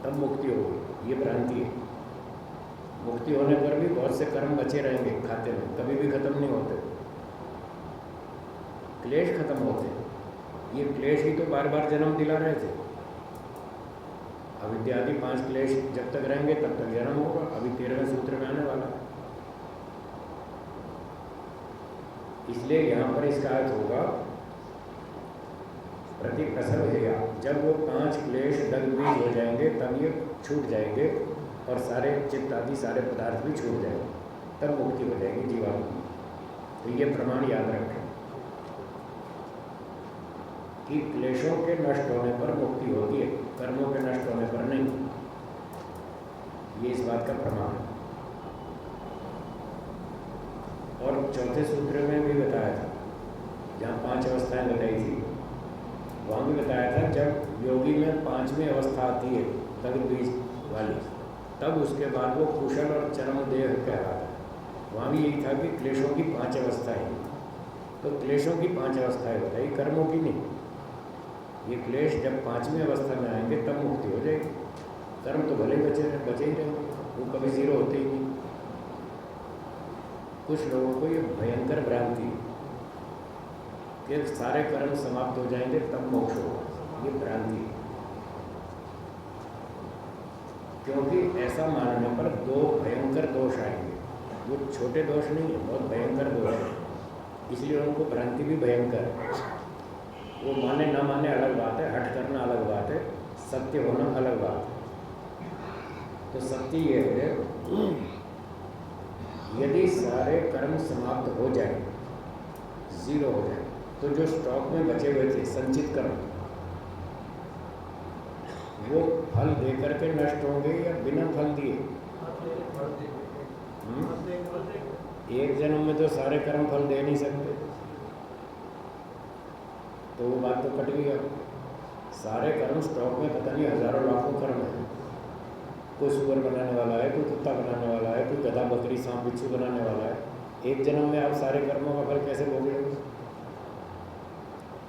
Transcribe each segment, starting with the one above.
तब मुक्ति होगी, ये भ्रांति है। मुक्ति होने पर भी बहुत से कर्म बचे रहेंगे खाते में, कभी भी खत्म नहीं होते, क्लेश खत्म होते। ये क्लेश ही तो बार बार जन्म दिला रहे थे। अविद्या आदि 5 क्लेश जब तक रहेंगे तब तक जन्म होगा। अभी 13वें सूत्र में आने वाला है। इसलिए यहाँ पर इसका अर्थ होगा प्रतिप्रसव है। जब वो 5 क्लेश दग्धबीज हो जाएंगे तब ये छूट जाएंगे और सारे चित्त आदि सारे पदार्थ भी छूट जाएंगे, तब मुक्ति हो जाएगी जीवात्मा। तो ये प्रमाण याद रखें कि क्लेशों के नष्ट होने पर मुक्ति होती है, कर्मों के नष्ट होने पर नहीं। ये इस बात का प्रमाण है। और चौथे सूत्र में भी बताया था, जहाँ 5 अवस्थाएं बताई थी, वहाँ भी बताया था जब योगी में 5वीं अवस्था आती है दग्धबीज वाली, तब उसके बाद वो कुशल और चरम देह कहलाता है। वहाँ भी यही था कि क्लेशों की 5 अवस्थाएं। तो क्लेशों की 5 अवस्थाएं बताई, कर्मों की नहीं। ये क्लेश जब 5वीं अवस्था में आएंगे तब मुक्ति हो जाएगी। कर्म तो भले बचे ही रहेंगे, वो कभी जीरो होते ही नहीं। कुछ लोगों को ये भयंकर भ्रांति है कि सारे कर्म समाप्त हो जाएंगे तब मोक्ष होगा। ये भ्रांति है, क्योंकि ऐसा मानने पर 2 भयंकर दोष आएंगे। वो छोटे दोष नहीं है, बहुत भयंकर दोष है। इसलिए उनको भ्रांति भी भयंकर है। वो माने ना माने अलग बात है, हट करना अलग बात है, सत्य होना अलग बात है। तो सत्य ये है, यदि सारे कर्म समाप्त हो जाए, जीरो हो जाए, तो जो स्टॉक में बचे हुए थे संचित कर्म, वो फल दे करके नष्ट होंगे या बिना फल दिए? एक जन्म में तो सारे कर्म फल दे नहीं सकते, तो वो बात तो कट गई। अब सारे कर्म स्टॉक में पता नहीं हजारों लाखों कर्म है। कोई सुअर बनाने वाला है, कोई कुत्ता बनाने वाला है, कोई गधा बकरी सांप बिच्छू बनाने वाला है। एक जन्म में आप सारे कर्मों का फल कैसे भोगेंगे?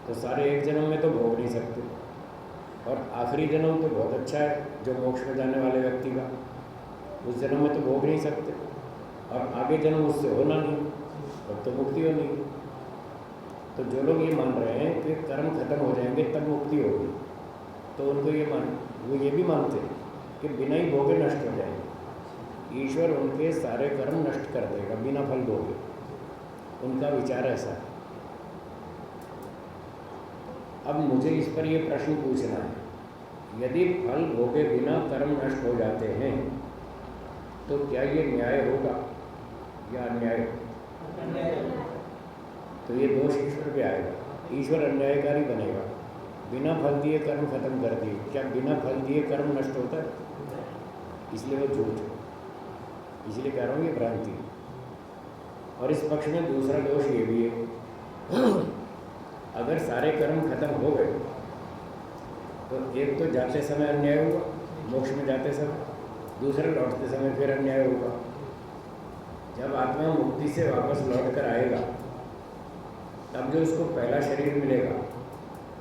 तो सारे एक जन्म में तो भोग नहीं सकते। और आखिरी जन्म तो बहुत अच्छा है जो मोक्ष में जाने वाले व्यक्ति का, उस जन्म में तो भोग नहीं सकते, और आगे जन्म उससे होना नहीं, तब तो मुक्ति होनी। तो जो लोग ये मान रहे हैं कि कर्म खत्म हो जाएंगे तब मुक्ति होगी, तो उनको वो ये भी मानते हैं कि बिना ही भोगे नष्ट हो जाएंगे। ईश्वर उनके सारे कर्म नष्ट कर देगा बिना फल भोगे। उनका विचार ऐसा है। अब मुझे इस पर ये प्रश्न पूछना है, यदि फल भोगे बिना कर्म नष्ट हो जाते हैं तो क्या ये न्याय होगा या अन्याय? तो ये दोष ईश्वर पे आएगा। ईश्वर अन्यायकारी बनेगा। बिना फल दिए कर्म खत्म कर दिए, क्या बिना फल दिए कर्म नष्ट होता है? इसलिए वो झूठ है। इसलिए कह रहा हूँ ये भ्रांति है। और इस पक्ष में दूसरा दोष ये भी है, अगर सारे कर्म खत्म हो गए तो एक तो जाते समय अन्याय होगा, मोक्ष में जाते समय, दूसरा लौटते समय फिर अन्याय होगा। जब आत्मा मुक्ति से वापस लौट कर आएगा तब जो उसको पहला शरीर मिलेगा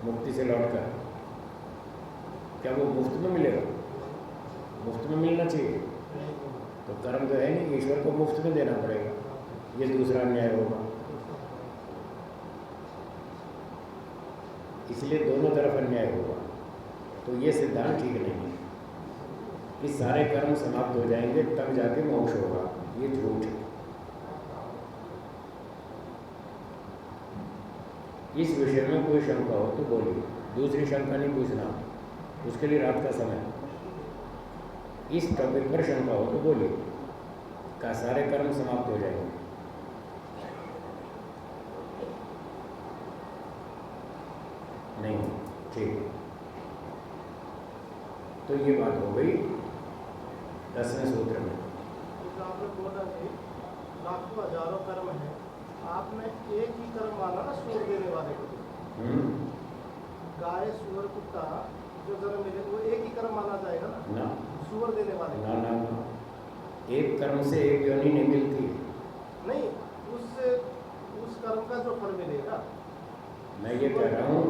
मुक्ति से लौटकर, क्या वो मुफ्त में मिलेगा? मुफ्त में मिलना चाहिए। तो कर्म तो है नहीं, ईश्वर को मुफ्त में देना पड़ेगा। ये दूसरा अन्याय होगा। इसलिए दोनों तरफ अन्याय होगा। तो ये सिद्धांत ठीक नहीं है कि सारे कर्म समाप्त हो जाएंगे तब जाके मोक्ष होगा। ये झूठ है। इस विषय में कोई शंका हो तो बोलिए, दूसरी शंका नहीं पूछना, उसके लिए रात का समय। इस टॉपिक पर शंका हो तो बोलिए, क्या सारे कर्म समाप्त हो जाएंगे? नहीं, ठीक है। तो ये बात हो गई 10वें सूत्र में। आपने बोला कि लाखों हजारों कर्म है, आपने एक ही कर्म माना ना, सूर देने वाले को। गाय सूअर कुत्ता जो जन्म मिले वो एक ही कर्म माना जाएगा ना? सूअर देने वाले ना, एक कर्म से एक योनि नहीं मिलती। नहीं, उस कर्म का जो फल मिलेगा। मैं ये कह रहा हूँ,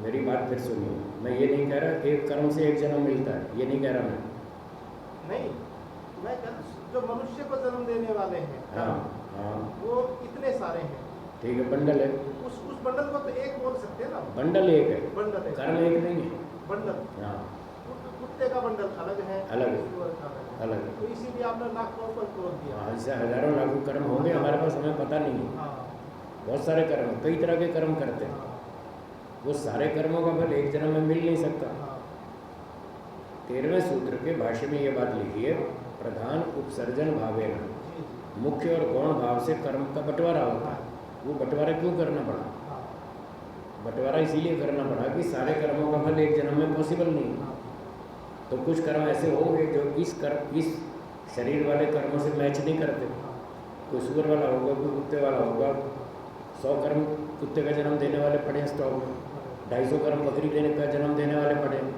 मेरी बात फिर सुनिए। मैं ये नहीं कह रहा एक कर्म से एक जन्म मिलता है, ये नहीं कह रहा मैं। नहीं, मैं कह रहा हूँ जो मनुष्य को जन्म देने वाले हैं हाँ हाँ वो इतने सारे हैं। ठीक है, बंडल है। उस बंडल को तो एक बोल सकते हैं ना। बंडल एक है, बंडल है, कर्म एक नहीं है। बंडल। हाँ कुत्ते का बंडल अलग है, अलग है, सुअर का अलग है। अलग है। तो इसीलिए आपने लाखों पर तोड़ दिया। हाँ, इससे हजारों लाखों कर्म होंगे, हमारे पास हमें पता नहीं है। हाँ बहुत सारे कर्म हैं, कई तरह के कर्म करते हैं। हाँ वो सारे कर्मों का फल एक जन्म में मिल नहीं सकता। हाँ 13वें सूत्र के भाष्य में ये बात लिखी है, प्रधान उपसर्जन भावेन, जी जी मुख्य और गौण भाव से कर्म का बंटवारा होता है। वो बंटवारा क्यों करना पड़ा? हाँ बंटवारा इसीलिए करना पड़ा कि सारे कर्मों का फल एक जन्म में पॉसिबल नहीं है। हाँ तो कुछ कर्म ऐसे होंगे जो इस शरीर वाले कर्मों से मैच नहीं करते। कोई सुअर वाला होगा, कोई कुत्ते वाला होगा। 100 कर्म कुत्ते का जन्म देने वाले पड़े हैं स्टॉक में, 250 कर्म बकरी देने का जन्म देने वाले पड़े हैं,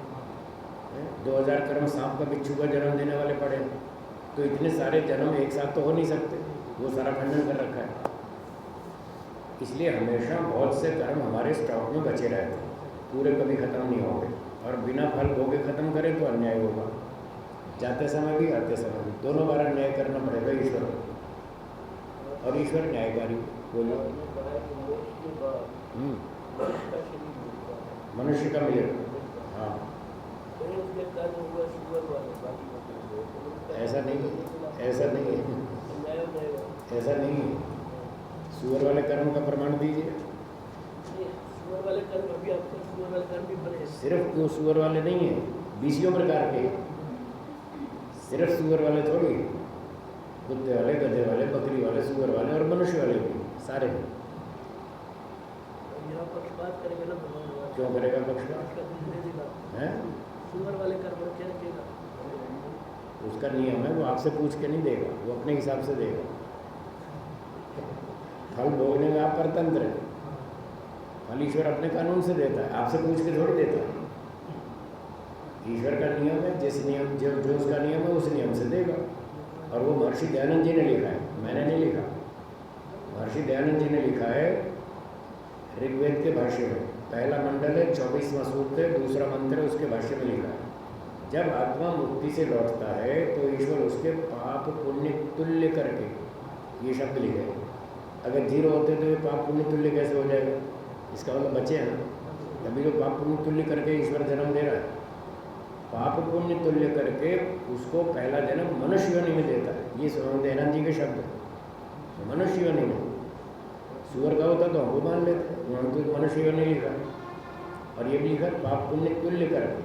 2000 कर्म सांप का बिच्छू का जन्म देने वाले पड़े हैं। तो इतने सारे जन्म एक साथ तो हो नहीं सकते, वो सारा खंडन कर रखा है। इसलिए हमेशा बहुत से कर्म हमारे स्टॉक में बचे रहते हैं, पूरे कभी ख़त्म नहीं होंगे। और बिना फल भोगे ख़त्म करें तो अन्याय होगा, जाते समय भी आते समय भी, दोनों बार अन्याय करना पड़ेगा ईश्वर को। और ईश्वर न्यायकारी। बोलो। मनुष्य का मिलेगा। हाँ ऐसा नहीं, ऐसा नहीं है, ऐसा नहीं है। सुअर वाले कर्म का प्रमाण दीजिए। सिर्फ वो सुअर वाले नहीं है, 20 प्रकार के, सिर्फ सुअर वाले थोड़ी, कुत्ते वाले, गधे वाले, बकरी वाले, सुअर वाले और मनुष्य वाले भी, सारे। क्यों करेगा पक्षपात? है सुअर वाले कर्म क्या किया? उसका नियम है, वो आपसे पूछ के नहीं देगा, वो अपने हिसाब से देगा। फल भोगने में आप परतंत्र हैं, फल ईश्वर अपने कानून से देता है, आपसे पूछ के थोड़ी देता है। ईश्वर का नियम है, जिस नियम जो उसका नियम है उस नियम से देगा। और वो महर्षि दयानंद जी ने लिखा है, मैंने नहीं लिखा। महर्षि दयानंद जी ने लिखा है ऋग्वेद के भाष्य में, पहला मंडल है 24वां सूक्त है, दूसरा मंत्र है, उसके भाष्य में लिखा है, जब आत्मा मुक्ति से लौटता है तो ईश्वर उसके पाप पुण्य तुल्य करके, ये शब्द लिखे हैं। अगर 0 होते तो ये पाप पुण्य तुल्य कैसे हो जाएगा? इसका मतलब बचे हैं ना, तभी तो पाप पुण्य तुल्य करके ईश्वर जन्म दे रहा है। पाप पुण्य तुल्य करके उसको पहला जन्म मनुष्य योनि में देता है। ये स्वामी दयानंद जी के शब्द है, मनुष्य योनि में। सुअर का होता तो हमको मान लेते, उन्होंने तो मनुष्य योनि लिखा, और ये भी लिखा पाप पुण्य तुल्य करके।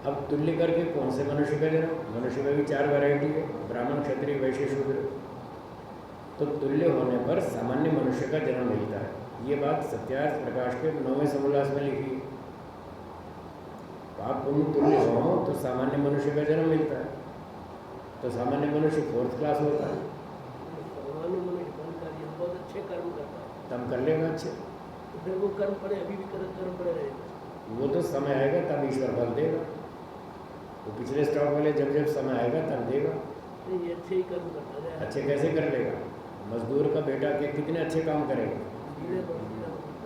अब तुल्य करके कौन से मनुष्य का जन्म? मनुष्य में भी 4 वैरायटी है, ब्राह्मण, क्षत्रिय, वैश्य, शूद्र। तो तुल्य होने पर सामान्य मनुष्य का जन्म मिलता है। ये बात सत्यार्थ प्रकाश के 9वें समोल्लास में लिखी है। पाप पुण्य तुल्य हो तो सामान्य मनुष्य का जन्म मिलता है। तो सामान्य मनुष्य 4th क्लास होता है, बहुत अच्छे कर्म करता है, तब कर लेगा अच्छे। फिर वो कर्म पड़े, अभी भी कर्म पड़े रहेगा। वो तो समय आएगा तब ईश्वर फल देगा। वो पिछले स्टॉक वाले जब समय आएगा तब देगा। नहीं, ये अच्छे ही कर्म करता है। अच्छे कैसे कर लेगा? मजदूर का बेटा के कितने अच्छे काम करेगा?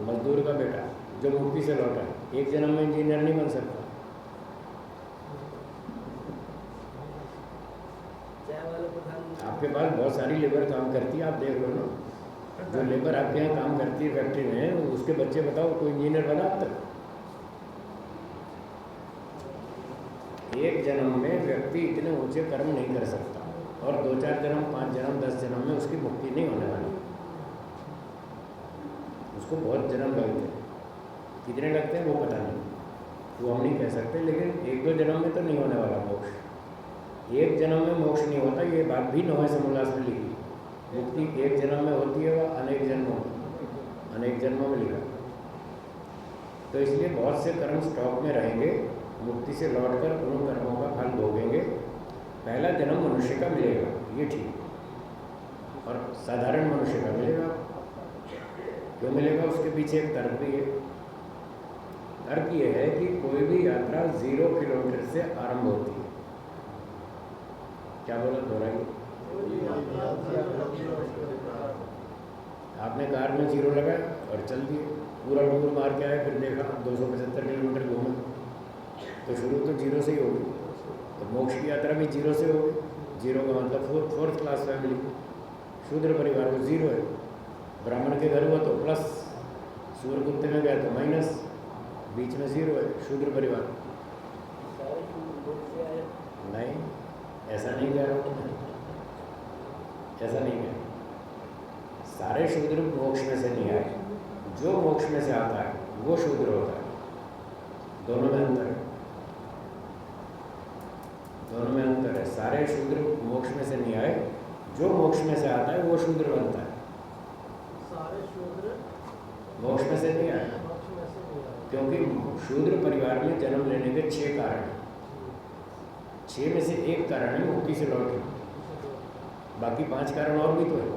मजदूर का बेटा जो मुक्ति से लौटा है, एक जन्म में इंजीनियर नहीं बन सकता। आपके पास बहुत सारी लेबर काम करती है, आप देख लो ना, जो लेबर आपके यहाँ काम करती है फैक्ट्री में, उसके बच्चे बताओ कोई इंजीनियर बना अब तक? एक जन्म में व्यक्ति इतने ऊंचे कर्म नहीं कर सकता, और 2-4 जन्म, 5 जन्म, 10 जन्म में उसकी मुक्ति नहीं होने वाली। उसको बहुत जन्म लगते हैं, कितने लगते हैं वो पता नहीं, वो हम नहीं कह सकते, लेकिन 1-2 जन्म में तो नहीं होने वाला मोक्ष। एक जन्म में मोक्ष नहीं होता, ये बात भी 9वें समोल्लास में लिखी। मुक्ति एक जन्म में होती है, वह अनेक जन्मों में लिखा। तो इसलिए बहुत से कर्म स्टॉक में रहेंगे, मुक्ति से लौटकर उन कर्मों का फल भोगेंगे। पहला जन्म मनुष्य का मिलेगा, ये ठीक, और साधारण मनुष्य का मिलेगा। क्यों मिलेगा? उसके पीछे एक तर्क भी है। तर्क ये है कि कोई भी यात्रा 0 किलोमीटर से आरंभ होती है। क्या बोला? दोहराइए। आपने कार में 0 लगाया और चल दिए, पूरा टूर मार के आए, फिर देखा 275 किलोमीटर घूमे, तो शुरू तो 0 से ही होगी। तो तो मोक्ष की यात्रा भी जीरो से होगी। जीरो का मतलब फोर्थ क्लास फैमिली। शूद्र परिवार तो जीरो है। ब्राह्मण के घर हुआ तो प्लस, सूअर कुत्ते में गया तो माइनस, बीच में जीरो है शूद्र परिवार। नहीं, ऐसा नहीं कह रहा हूँ, ऐसा नहीं कह रहा। सारे शूद्र मोक्ष में से नहीं आए, जो मोक्ष में से आता है वो शूद्र होता है। दोनों में अंतर है, दोनों में अंतर है। सारे शूद्र मोक्ष में से नहीं आए, जो मोक्ष में से आता है वो शूद्र बनता है। सारे शूद्र मोक्ष में से नहीं आए, मोक्ष में से नहीं आए। क्योंकि शूद्र परिवार में जन्म लेने के 6 कारण हैं। 6 में से एक कारण है मुक्ति से लौटना, बाकी 5 कारण और भी तो है।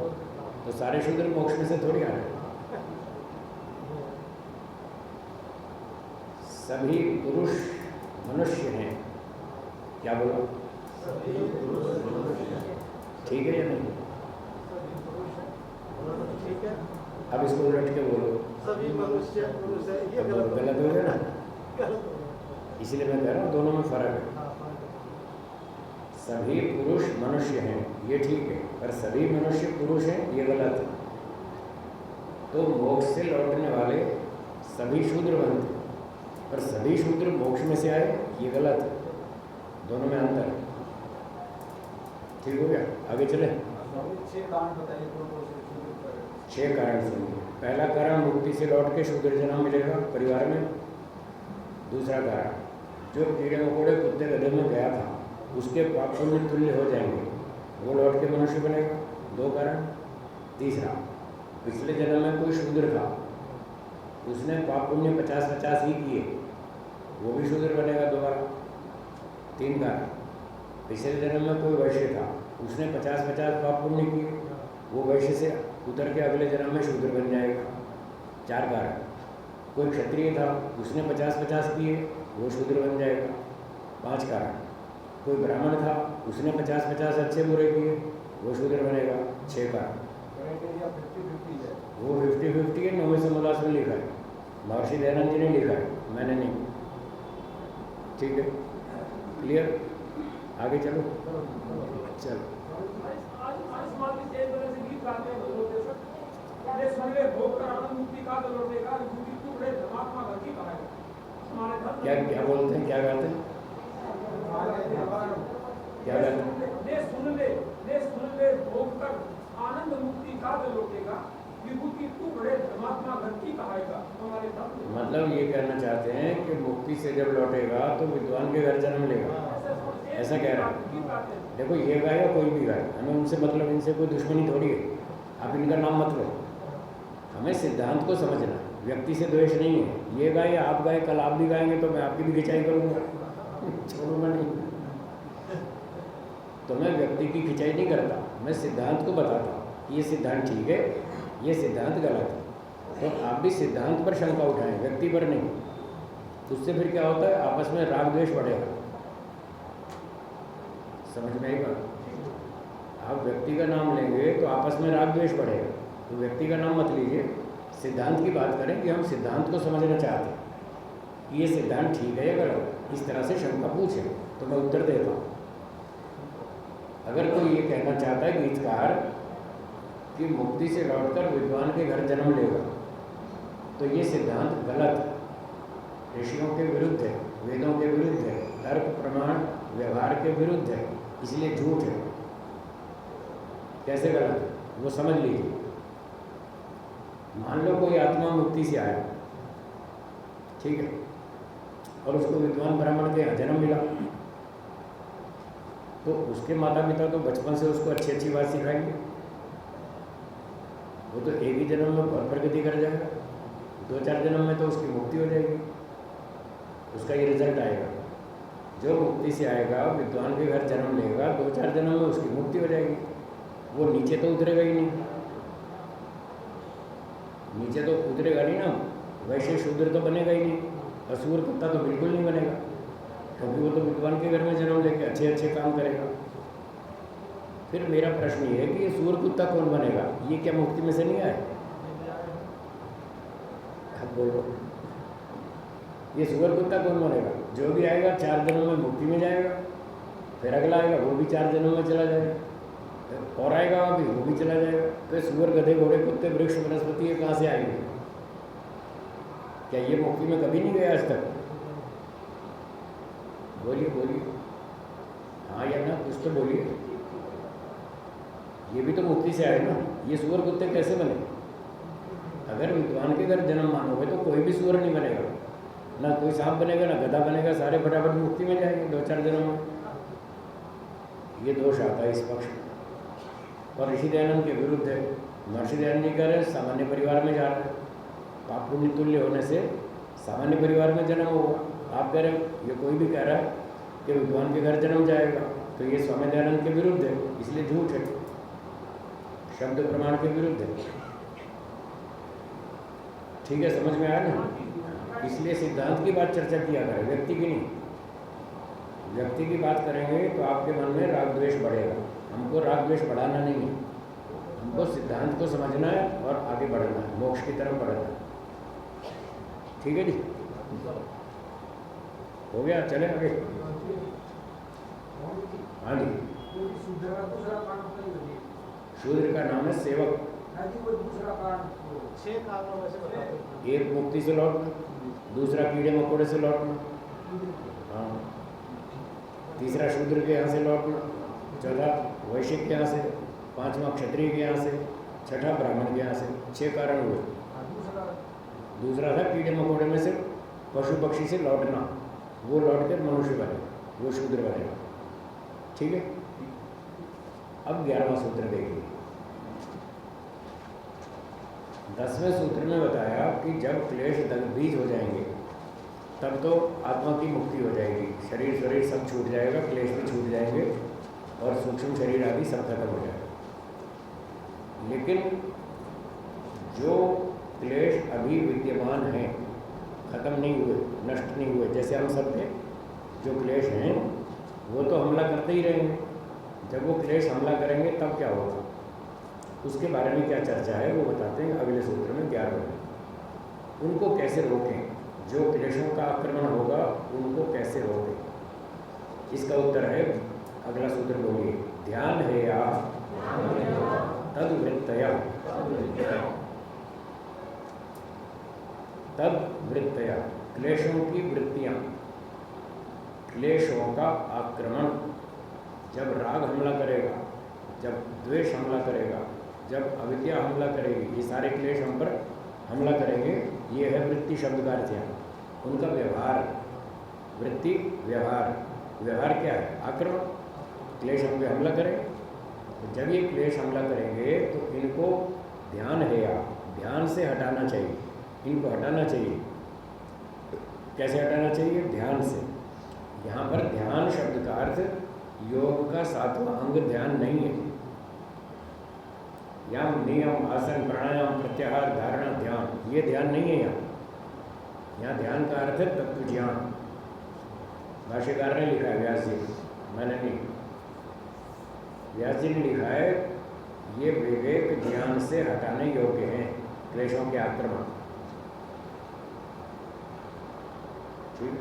तो सारे शूद्र मोक्ष में से थोड़ी आ रहे हैं। सभी पुरुष मनुष्य हैं। क्या बोलो? सभी पुरुष मनुष्य। ठीक है या नहीं? सभी पुरुष हैं, ठीक है। अब इसको उलट के बोलो। सभी मनुष्य पुरुष है, ये अब गलत गलत हो गया ना, गलत हो गया। इसीलिए मैं कह रहा हूँ दोनों में फर्क है। हाँ, हाँ। सभी पुरुष मनुष्य हैं, ये ठीक है, पर सभी मनुष्य पुरुष हैं, ये गलत है। तो मोक्ष से लौटने वाले सभी शूद्र बनते, पर सभी शूद्र मोक्ष में से आए, ये गलत है। दोनों में अंतर है। ठीक हो गया? आगे चले। 6 कारण बताइए। 6 कारण सुनिए। पहला कारण, मुक्ति से लौट के शूद्र जन्म मिलेगा परिवार में। दूसरा कारण, जो कीड़े मकोड़े कुत्ते गधे में गया था उसके पाप पुण्य तुल्य हो जाएंगे, वो लौट के मनुष्य बनेगा। 2 कारण। तीसरा, पिछले जन्म में कोई शूद्र था, उसने पाप पुण्य 50-50 ही किए, वो भी शूद्र बनेगा दोबारा। 3 कारण, पिछले जन्म में कोई वैश्य था, उसने 50-50 पाप पुण्य किए, वो वैश्य से उतर के अगले जन्म में शूद्र बन जाएगा। 4 कारण, कोई क्षत्रिय था, उसने 50-50 किए, वो शूद्र बन जाएगा। 5 कारण, कोई ब्राह्मण था, उसने 50-50 अच्छे बुरे किए, वो शूद्र बनेगा। 6 कारण। वो 50-50 है, 9 से मलास में लिखा है, महर्षि दयानंद जी ने लिखा है, मैंने नहीं। ठीक है, क्लियर? आगे चलो। चलो। क्या बोलते हैं, क्या गाते हैं, क्या गाते हैं? आनंद मुक्ति का लौटेगा, विभूति तू बड़े धर्मात्मा घर की कहाएगा। हमारे धर्म मतलब ये कहना चाहते हैं कि मुक्ति से जब लौटेगा तो विद्वान के घर जन्म लेगा, ऐसा कह रहा है। देखो, ये गाय या कोई भी गाय, हमें उनसे मतलब, इनसे कोई दुश्मनी थोड़ी है। आप इनका नाम मत लो, हमें सिद्धांत को समझना, व्यक्ति से द्वेष नहीं है। ये गाय या आप गाय, कल आप भी गाएंगे तो मैं आपकी भी खिंचाई करूँगा, छोड़ूंगा नहीं। तो मैं व्यक्ति की खिंचाई नहीं करता, मैं सिद्धांत को बताता हूँ, ये सिद्धांत ठीक है, ये सिद्धांत गलत है। तो आप भी सिद्धांत पर शंका उठाएं, व्यक्ति पर नहीं। उससे फिर क्या होता है, आपस में राग द्वेष बढ़ेगा। समझ में आई बात? आप व्यक्ति का नाम लेंगे तो आपस में राग द्वेष बढ़ेगा, तो व्यक्ति का नाम मत लीजिए, सिद्धांत की बात करें कि हम सिद्धांत को समझना चाहते हैं कि ये सिद्धांत ठीक है या गलत। इस तरह से शंका पूछे तो मैं उत्तर देता हूँ। अगर कोई ये कहना चाहता है गीतकार कि मुक्ति से लौटकर विद्वान के घर जन्म लेगा, तो ये सिद्धांत गलत है, ऋषियों के विरुद्ध है, वेदों के विरुद्ध है, तर्क प्रमाण व्यवहार के विरुद्ध है, इसलिए झूठ है। कैसे गलत है वो समझ लीजिए। मान लो कोई आत्मा मुक्ति से आया, ठीक है, और उसको विद्वान ब्राह्मण के यहाँ जन्म मिला, तो उसके माता पिता तो बचपन से उसको अच्छी अच्छी बात सिखाएंगे, वो तो एक ही जन्म में बहुत प्रगति कर जाएगा, 2-4 जन्म में तो उसकी मुक्ति हो जाएगी, उसका ये रिजल्ट आएगा। जो मुक्ति से आएगा, विद्वान के घर जन्म लेगा, 2-4 जन्म में उसकी मुक्ति हो जाएगी, वो नीचे तो उतरेगा ही नहीं, नीचे तो उतरेगा नहीं ना, वैसे शूद्र तो बनेगा ही नहीं, असुर कुत्ता तो बिल्कुल नहीं बनेगा, क्योंकि वो तो विद्वान के घर में जन्म लेके अच्छे अच्छे काम करेगा। फिर मेरा प्रश्न ये है कि ये सूर कुत्ता कौन बनेगा? ये क्या मुक्ति में से नहीं आए? अब बोलो, ये सूर कुत्ता कौन बनेगा? जो भी आएगा 4 जन्म में मुक्ति में जाएगा, फिर अगला आएगा वो भी 4 जन्म में चला जाएगा, और आएगा अभी वो भी चला जाएगा। तो सुअर गधे घोड़े कुत्ते वृक्ष वनस्पति ये कहाँ से आएंगे? क्या ये मुक्ति में कभी नहीं गए आज तक? बोलिए बोलिए, हाँ या ना, कुछ तो बोलिए। ये भी तो मुक्ति से आए ना। ये सुअर कुत्ते कैसे बने? अगर विद्वान के घर जन्म मानोगे तो कोई भी सुअर नहीं बनेगा, ना कोई सांप बनेगा ना गधा बनेगा, सारे फटाफट मुक्ति में जाएंगे 2-4 जन्म में। ये दोष आता है इस पक्ष में, और ऋषि दयानंद के विरुद्ध है। महर्षि दयानंद जी कह रहे हैं सामान्य परिवार में जा रहे हैं, पाप पुण्य तुल्य होने से सामान्य परिवार में जन्म होगा। आप कह रहे हो, ये कोई भी कह रहा है कि विद्वान के घर जन्म जाएगा, तो ये स्वामी दयानंद के विरुद्ध है, इसलिए झूठ है, शब्द प्रमाण के विरुद्ध है। ठीक है, समझ में आया ना? इसलिए सिद्धांत की बात चर्चा किया करें, व्यक्ति की नहीं। व्यक्ति की बात करेंगे तो आपके मन में राग द्वेष बढ़ेगा। हमको राग द्वेष बढ़ाना नहीं है, हमको सिद्धांत को समझना है और आगे बढ़ना है, मोक्ष की तरफ बढ़ना है। ठीक है जी, हो गया, चले आगे। हाँ जी, शूद्र का नाम है सेवक। 6 कारणों में से बता दो। एक मुक्ति से लौटना, दूसरा कीड़े मकोड़े से लौटना, हाँ, तीसरा शूद्र के यहाँ से लौटना, चौथा वैश्य के यहाँ से, पांचवा क्षत्रिय के यहाँ से, छठा ब्राह्मण के यहाँ से। 6 कारण हुए। दूसरा था कीड़े मकोड़े में से पशु पक्षी से लौटना, वो लौट कर मनुष्य बने, वो शूद्र बनेगा। ठीक है, अब 11वां सूत्र देखिए। 10वें सूत्र में बताया कि जब क्लेश बीज हो जाएंगे तब तो आत्मा की मुक्ति हो जाएगी, शरीर सब छूट जाएगा, क्लेश भी छूट जाएंगे और सूक्ष्म शरीर आदि सब खत्म हो जाएगा। लेकिन जो क्लेश अभी विद्यमान हैं, खत्म नहीं हुए, नष्ट नहीं हुए, जैसे हम सब थे, जो क्लेश हैं वो तो हमला करते ही रहेंगे। जब वो क्लेश हमला करेंगे तब क्या होगा, उसके बारे में क्या चर्चा है वो बताते हैं अगले सूत्र में 11वें में। उनको कैसे रोकें, जो क्लेशों का आक्रमण होगा उनको कैसे रोकें, इसका उत्तर है अगला सूत्र। बोलिए, ध्यान है या तद वृत्तया, तद वृत्तया, क्लेशों की वृत्तियाँ, क्लेशों का आक्रमण। जब राग हमला करेगा, जब द्वेष हमला करेगा, जब अविद्या हमला करेगी, ये सारे क्लेश हम पर हमला करेंगे। ये है वृत्ति शब्द का अर्थ यहाँ, उनका व्यवहार। वृत्ति व्यवहार, व्यवहार क्या है? आक्रमण। क्लेश हम पे हमला करें, तो जब ये क्लेश हमला करेंगे तो इनको ध्यान है या ध्यान से हटाना चाहिए, इनको हटाना चाहिए। कैसे हटाना चाहिए? ध्यान से। यहाँ पर ध्यान शब्द का अर्थ योग का 7वां अंग ध्यान नहीं है। यम, नियम, आसन, प्राणायाम, प्रत्याहार, धारणा, ध्यान, ये ध्यान नहीं है यहाँ ध्यान का अर्थ है तत्व ज्ञान। भाष्यकार ने लिखा है, व्यास जी, मैंने नहीं, व्यास जी ने लिखा है, ये विवेक ज्ञान से हटाने योग्य हैं क्लेशों के आक्रमण। ठीक,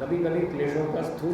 कभी कभी क्लेशों का स्थूल